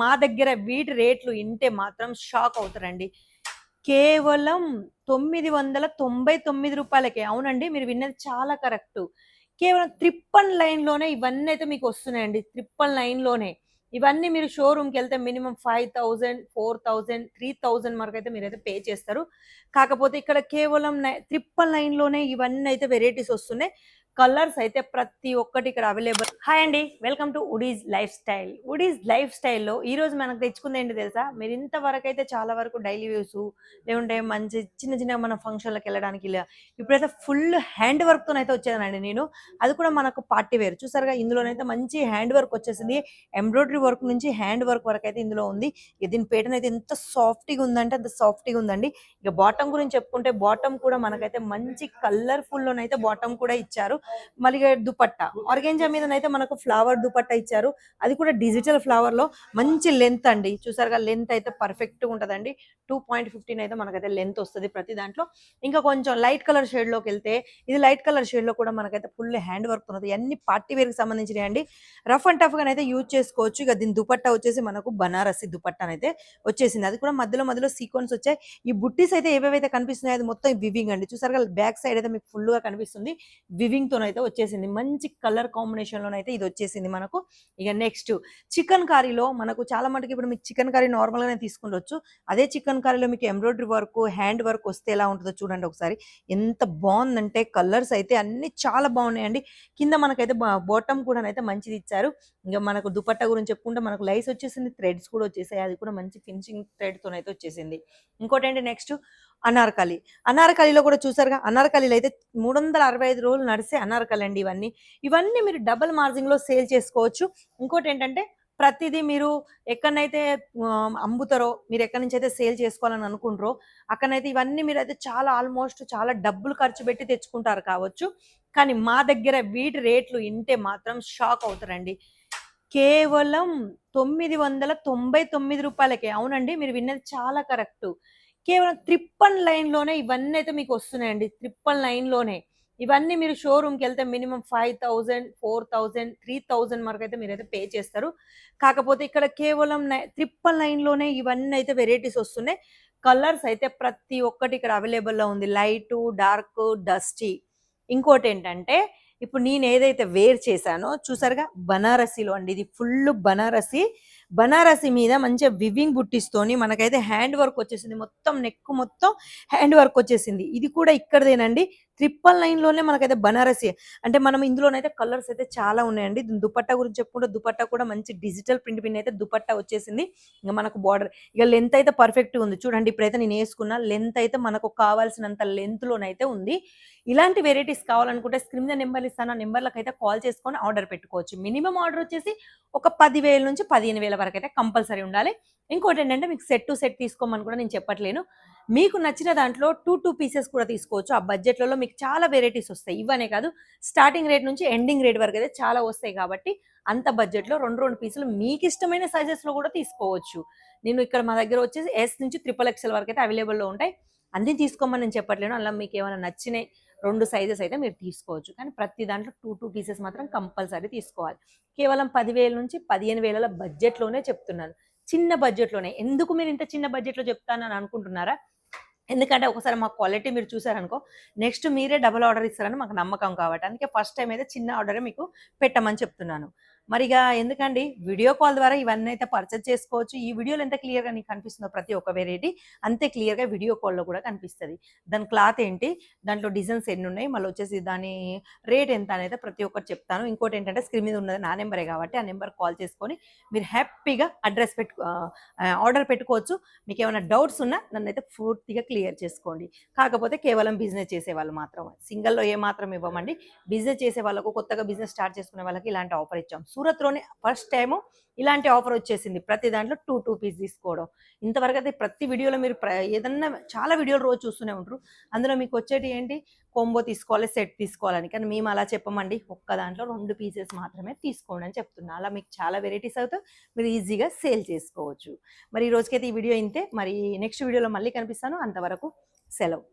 మా దగ్గర వీటి రేట్లు ఇంటే మాత్రం షాక్ అవుతారండి. కేవలం 999 రూపాయలకే. అవునండి, మీరు విన్నది చాలా కరెక్టు. కేవలం ట్రిపుల్ నైన్‌లోనే ఇవన్నీ అయితే మీకు వస్తున్నాయండి. ట్రిపుల్ నైన్‌లోనే. ఇవన్నీ మీరు షోరూమ్‌కెళ్తే మినిమమ్ 5000, 4000, 3000 వరకైతే మీరైతే పే చేస్తారు. కాకపోతే ఇక్కడ కేవలం ట్రిపుల్ నైన్‌లోనే ఇవన్నీ అయితే వెరైటీస్ వస్తున్నాయి. కలర్స్ అయితే ప్రతి ఒక్కటి ఇక్కడ అవైలబుల్. హాయ్ అండి, welcome to Woodies lifestyle. Woodies లైఫ్ స్టైల్‌లో ఈరోజు మనకు తెచ్చుకుంది ఏంటి తెలుసా? మీరు ఇంతవరకైతే చాలా వరకు డైలీ యూస్ లేకుంటే మంచి చిన్న చిన్న మన ఫంక్షన్‌లకెళ్ళడానికి ఇలా. ఇప్పుడైతే ఫుల్ హ్యాండ్ వర్క్‌తోనైతే వచ్చానండి నేను. అది కూడా మనకు పార్టీ వేర్. చూసారుగా ఇందులోనైతే మంచి హ్యాండ్ వర్క్ వచ్చేసింది. ఎంబ్రాయిడరీ వర్క్ నుంచి హ్యాండ్ వర్క్ వరకైతే ఇందులో ఉంది. ఇక దీని ప్యాటర్న్ అయితే ఎంత సాఫ్ట్‌గా ఉందంటే అంత సాఫ్ట్‌గా ఉందండి. ఇక బాటమ్ గురించి చెప్పుకుంటే బాటమ్ కూడా మనకైతే మంచి కలర్‌ఫుల్‌లోనైతే బాటమ్ కూడా ఇచ్చారు. మళ్ళీ దుపట్టా ఆర్గెంజా మీదనైతే మనకు ఫ్లవర్ దుపట్టా ఇచ్చారు. అది కూడా డిజిటల్ ఫ్లవర్‌లో మంచి లెంత్ అండి. చూసారుగా లెంత్ అయితే పర్ఫెక్ట్‌గా ఉంటదండి. 2.15 అయితే మనకైతే లెంత్ వస్తది ప్రతి దాంట్లో. ఇంకా కొంచెం లైట్ కలర్ షేడ్‌లోకెళ్తే ఇది లైట్ కలర్ షేడ్‌లో కూడా మనకైతే ఫుల్ హ్యాండ్ వర్క్ ఉన్నది. అన్ని పార్టీ వేర్‌కి సంబంధించినయండి. రఫ్ అండ్ టఫ్‌గానైతే యూజ్ చేసుకోవచ్చు. ఇక దీని దుపట్టా వచ్చేసి మనకు బనారసి దుపట్టానైతే వచ్చేసింది. అది కూడా మధ్యలో మధ్యలో సీక్వెన్స్ వచ్చాయి. ఈ బుట్టీస్ అయితే ఏవేవైతే కనిపిస్తున్నాయో అది మొత్తం వివింగ్ అండి. చూసారుగా బ్యాక్ సైడ్ అయితే మీకు ఫుల్‌గా కనిపిస్తుంది. వివింగ్‌తోనైతే వచ్చేసింది. మంచి కలర్ కాంబినేషన్‌లోనైతే ఇది వచ్చేసింది మనకు. ఇక నెక్స్ట్ చికెన్ కర్రీలో మనకు చాలా మటుకు ఇప్పుడు మీకు చికెన్ కర్రీ నార్మల్‌గానే తీసుకుండొచ్చు. అదే చికెన్ కర్రీలో మీకు ఎంబ్రాయిడరీ వర్క్, హ్యాండ్ వర్క్ వస్తే ఎలా ఉంటదో చూడండి ఒకసారి. ఎంత బావుందంటే కలర్స్ అయితే అన్నీ చాలా బావున్నాయండి. కింద మనకైతే బాటమ్ కూడానైతే మంచిది ఇచ్చారు. ఇంక మనకు దుపట్టా గురించి చెప్పుకుంటే మనకు లైస్ వచ్చేసింది. థ్రెడ్స్ కూడా వచ్చేసాయి. అది కూడా మంచి ఫినిషింగ్ థ్రెడ్‌తోనైతే వచ్చేసింది. ఇంకోటేంటి నెక్స్ట్ అనార్కలి. అనార్కలిలో కూడా చూసారుగా అనార్కలిలో అయితే 365 రోజులు నడిసే అనార్కలి అండి ఇవన్నీ. ఇవన్నీ మీరు డబుల్ మార్జిన్‌లో సేల్ చేసుకోవచ్చు. ఇంకోటేంటంటే ప్రతిదీ మీరు ఎక్కడనైతే అమ్ముతారో, మీరు ఎక్కడి నుంచైతే సేల్ చేసుకోవాలని అనుకుంటారో, అక్కడనైతే ఇవన్నీ మీరైతే చాలా ఆల్మోస్ట్ చాలా డబ్బులు ఖర్చు పెట్టి తెచ్చుకుంటారు కావచ్చు. కానీ మా దగ్గర వీటి రేట్లు ఇంటే మాత్రం షాక్ అవుతారండి. కేవలం 999 రూపాయలకే. అవునండి, మీరు విన్నది చాలా కరెక్టు. కేవలం ట్రిపుల్ నైన్‌లోనే ఇవన్నీ అయితే మీకు వస్తున్నాయండి. ట్రిపుల్ నైన్‌లోనే. ఇవన్నీ మీరు షోరూమ్‌కెళ్తే మినిమమ్ 5000, 4000, 3000 వరకైతే మీరైతే పే చేస్తారు. కాకపోతే ఇక్కడ కేవలం ట్రిపుల్ నైన్‌లోనే ఇవన్నీ అయితే వెరైటీస్ వస్తున్నాయి. కలర్స్ అయితే ప్రతి ఒక్కటి ఇక్కడ అవైలబుల్‌లో ఉంది. Light, dark, dusty. ఇంకోటేంటంటే ఇప్పుడు నేనేదైతే వేర్ చేశానో చూసారుగా బనారసీలో అండి. ఇది ఫుల్లు బనారసి. బనారసి మీద మంచిగా వివింగ్ బుట్టీస్‌తోని మనకైతే హ్యాండ్ వర్క్ వచ్చేసింది. మొత్తం నెక్ మొత్తం హ్యాండ్ వర్క్ వచ్చేసింది. ఇది కూడా ఇక్కడిదేనండి. 999లోనే మనకైతే బనారసి. అంటే మనం ఇందులోనైతే కలర్స్ అయితే చాలా ఉన్నాయండి. దీని దుపట్టా గురించి చెప్పుకుంటే దుపట్టా కూడా మంచి డిజిటల్ ప్రింట్ అయితే దుపట్టా వచ్చేసింది. ఇంక మనకు బార్డర్ ఇక లెంత్ అయితే పర్ఫెక్ట్‌గా ఉంది. చూడండి ఇప్పుడైతే నేనేసుకున్న లెంత్ అయితే మనకు కావాల్సినంత లెంత్‌లోనైతే ఉంది. ఇలాంటి వెరైటీస్ కావాలనుకుంటే స్క్రీన్ మీద నెంబర్లు ఇస్తాను. ఆ నెంబర్లకైతే కాల్ చేసుకొని ఆర్డర్ పెట్టుకోవచ్చు. మినిమమ్ ఆర్డర్ వచ్చేసి ఒక 10,000 నుంచి 15,000 వరకైతే కంపల్సరీ ఉండాలి. ఇంకోటేంటంటే మీకు సెట్ టు సెట్ తీసుకోమని కూడా నేను చెప్పట్లేను. మీకు నచ్చిన దాంట్లో 2 పీసెస్ కూడా తీసుకోవచ్చు. ఆ బడ్జెట్‌లలో మీకు చాలా వెరైటీస్ వస్తాయి. ఇవనే కాదు, స్టార్టింగ్ రేట్ నుంచి ఎండింగ్ రేట్ వరకైతే చాలా వస్తాయి కాబట్టి అంత బడ్జెట్‌లో 2 పీసులు మీకిష్టమైన సైజెస్‌లో కూడా తీసుకోవచ్చు. నేను ఇక్కడ మా దగ్గర వచ్చేసి ఎస్ నుంచి ట్రిపుల్ ఎక్స్ఎల్ వరకైతే అవైలబుల్‌లో ఉంటాయి. అన్నీ తీసుకోమని నేను చెప్పట్లేను. అలా మీకేమైనా నచ్చినాయి 2 సైజెస్ అయితే మీరు తీసుకోవచ్చు. కానీ ప్రతి దాంట్లో 2 పీసెస్ మాత్రం కంపల్సరీ తీసుకోవాలి. కేవలం 10,000 నుంచి 15,000 బడ్జెట్‌లోనే చెప్తున్నాను. చిన్న బడ్జెట్‌లోనే. ఎందుకు మీరు ఇంత చిన్న బడ్జెట్‌లో చెప్తానని అనుకుంటున్నారా? ఎందుకంటే ఒకసారి మా క్వాలిటీ మీరు చూసారనుకో, నెక్స్ట్ మీరే డబుల్ ఆర్డర్ ఇస్తారని మాకు నమ్మకం కాబట్టి. అందుకే ఫస్ట్ టైమ్ అయితే చిన్న ఆర్డరే మీకు పెట్టమని చెప్తున్నాను. మరిగా ఎందుకండి వీడియో కాల్ ద్వారా ఇవన్నీ అయితే పర్చేజ్ చేసుకోవచ్చు. ఈ వీడియోలో ఎంత క్లియర్‌గా నీకు కనిపిస్తుందో ప్రతి ఒక్క వెరైటీ అంతే క్లియర్‌గా వీడియో కాల్‌లో కూడా కనిపిస్తది. దాని క్లాత్ ఏంటి? దాంట్లో డిజైన్స్ ఎన్నున్నాయి? మళ్ళొచ్చేసి దాని రేట్ ఎంత అనేది ప్రతి ఒక్కటి చెప్తాను. ఇంకోటేంటంటే స్క్రీన్ మీద ఉన్నది నా నెంబరే కాబట్టి ఆ నెంబర్‌కి కాల్ చేసుకొని మీరు హ్యాపీగా అడ్రెస్ ఆర్డర్ పెట్టుకోవచ్చు. మీకేమైనా డౌట్స్ ఉన్నా నన్నైతే పూర్తిగా క్లియర్ చేసుకోండి. కాకపోతే కేవలం బిజినెస్ చేసేవాళ్ళు మాత్రమే. సింగిల్‌లో ఏమాత్రం ఇవ్వమండి. బిజినెస్ చేసే వాళ్ళకు, కొత్తగా బిజినెస్ స్టార్ట్ చేసుకునే వాళ్ళకి ఇలాంటి ఆఫర్ ఇచ్చాం. సూరత్‌లోనే ఫస్ట్ టైము ఇలాంటి ఆఫర్ వచ్చేసింది. ప్రతి దాంట్లో 2 పీస్ తీసుకోవడం. ఇంతవరకైతే ప్రతి వీడియోలో మీరు ఏదన్నా చాలా వీడియోలు రోజు చూస్తూనే ఉంటారు. అందులో మీకు వచ్చేటివి ఏంటి? కాంబో తీసుకోవాలి, సెట్ తీసుకోవాలని. కానీ మేము అలా చెప్పమండి. ఒక్క దాంట్లో 2 పీసెస్ మాత్రమే తీసుకోండి అని చెప్తున్నా. అలా మీకు చాలా వెరైటీస్ అవుతాయి. మీరు ఈజీగా సేల్ చేసుకోవచ్చు. మరి ఈ రోజుకైతే ఈ వీడియో ఇంతే. మరి నెక్స్ట్ వీడియోలో మళ్ళీ కనిపిస్తాను. అంతవరకు సెలవు.